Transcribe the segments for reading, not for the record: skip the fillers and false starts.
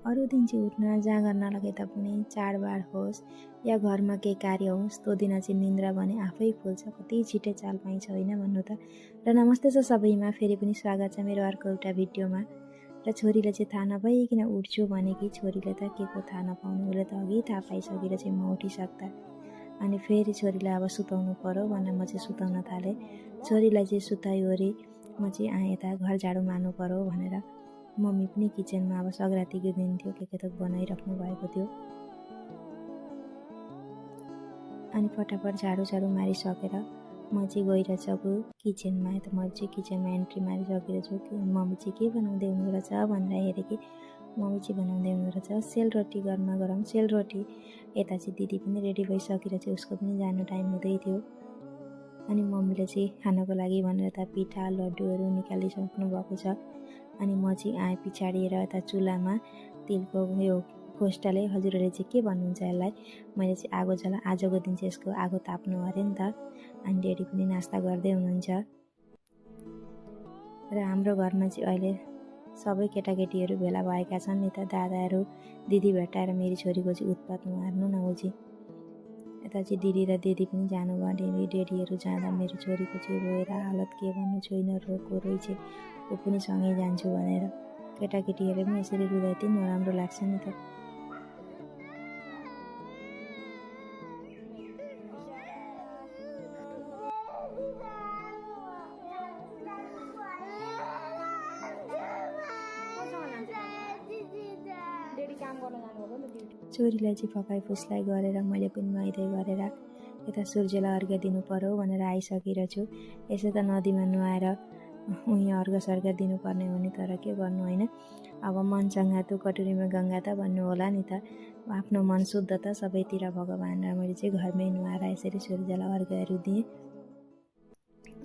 अरू दिन चाहिँ उठ्न जाँगर नलगे तापनि चाडबाड होस् या घरमा केही कार्य होस् त्यो दिन चाहिँ निन्द्रा भने आफै खुल्छ। कति छिटै चाल पाइन्छ होइन भन्नु त। र नमस्ते छ सबैमा, फेरि पनि स्वागत छ मेरो अर्को एउटा भिडियोमा। र छोरीले चाहिँ थाहा नपाइकन उठ्छु भने कि छोरीले त के को थाहा नपाउनु, उसले त अघि थाहा पाइसकेर चाहिँ म उठिसक्दा। अनि फेरि छोरीलाई अब सुताउनु पर्यो भनेर म चाहिँ सुताउन थालेँ। छोरीलाई चाहिँ सुताइवरी म चाहिँ आएँ यता घर झाडु मार्नु पर्यो भनेर। मम्मी पनि किचनमा अब सग्रातीको दिन थियो, के त बनाइराख्नु भएको थियो। अनि फटाफट झाडु मारिसकेर म चाहिँ गइरहेछ अब किचनमा। त म चाहिँ किचनमा एन्ट्री मारिसकेर छु कि मम्मी चाहिँ के बनाउँदै हुनुहुँदो रहेछ भनेर हेरेँ कि मम्मी चाहिँ बनाउँदै हुनुहुँदो रहेछ सेलरोटी, गरमा गरम सेलरोटी। यता चाहिँ दिदी पनि रेडी भइसकेर चाहिँ उसको पनि जानु टाइम हुँदै थियो। अनि मम्मीले चाहिँ खानको लागि भनेर त पिठा लड्डुहरू निकालिसक्नु भएको छ। अनि म चाहिँ आएँ पछाडिएर यता चुल्हामा तिलको यो खोस्टाले। हजुरहरूले चाहिँ के भन्नुहुन्छ यसलाई? मैले चाहिँ आगो जला, आजको दिन चाहिँ यसको आगो ताप्नु अरे नि त। अनि डेडी पनि नास्ता गर्दै हुनुहुन्छ। र हाम्रो घरमा चाहिँ अहिले सबै केटाकेटीहरू भेला भएका छन् नि त। दादाहरू दिदी भेटाएर मेरो छोरीको चाहिँ उत्पात मार्नु न हो चाहिँ। यता चाहिँ दिदी र दिदी पनि जानुभयो। डेडीहरू जाँदा मेरो छोरीको चाहिँ रोएर हालत के भन्नु, छोइन रोएको रोइ चाहिँ ऊ पनि सँगै जान्छु भनेर। केटाकेटीहरूले पनि यसरी रुँदा यति नराम्रो लाग्छ नि त। छोरीलाई चाहिँ फकाइ फुस्लाई गरेर मैले पनि नुहाइधुवाइ गरेर यता सूर्यलाई अर्घ्य दिनु पर्यो भनेर आइसकेर छु। यसो त नदीमा नुहाएर उहीँ अर्घ सर्घ दिनुपर्ने हो नि, तर के गर्नु होइन। अब मन चङ्गा तु कटुरीमा गङ्गा त भन्नु होला नि त। आफ्नो मन शुद्ध त सबैतिर भगवान्। र मैले चाहिँ घरमै नुहाएर यसरी सूर्यलाई अर्घ्यहरू दिएँ।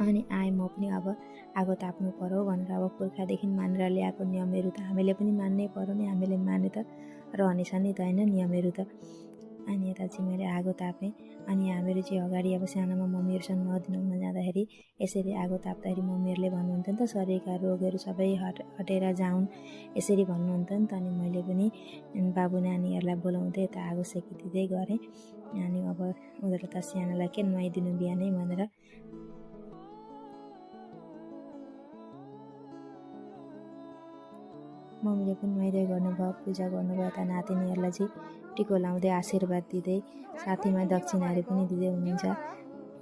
अनि आएँ म पनि अब आगो ताप्नु पर्यो भनेर। अब पुर्खादेखि मानेर ल्याएको नियमहरू त हामीले पनि मान्नै पर्यो नि, हामीले माने त रहनेछ नि त होइन नियमहरू त। अनि यता चाहिँ मैले आगो तापेँ। अनि हामीहरू चाहिँ अगाडि अब सानोमा मम्मीहरूसँग नदी नुहाउन जाँदाखेरि यसरी आगो ताप्दाखेरि मम्मीहरूले भन्नुहुन्थ्यो नि त शरीरका रोगहरू सबै हटेर जाउन् यसरी भन्नुहुन्थ्यो नि त। अनि मैले पनि बाबु नानीहरूलाई बोलाउँदै यता आगो सेकिदिँदै गरेँ। अनि अब उनीहरू त सानोलाई के नुहाइदिनु बिहानै भनेर। मम्मीले पनि नुहाइधुवाइ गर्नुभयो, पूजा गर्नुभयो। यता नातिनीहरूलाई चाहिँ टिको लाउँदै आशीर्वाद दिँदै साथीमा दक्षिणाहरू पनि दिँदै हुनुहुन्छ।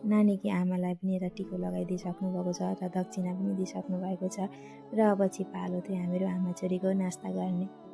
नानीकी आमालाई पनि यता टिको लगाइदिइसक्नु भएको छ, र दक्षिणा पनि दिइसक्नु भएको छ। र अब चाहिँ पालो थियो हामीहरू आमा छोरीको नास्ता गर्ने।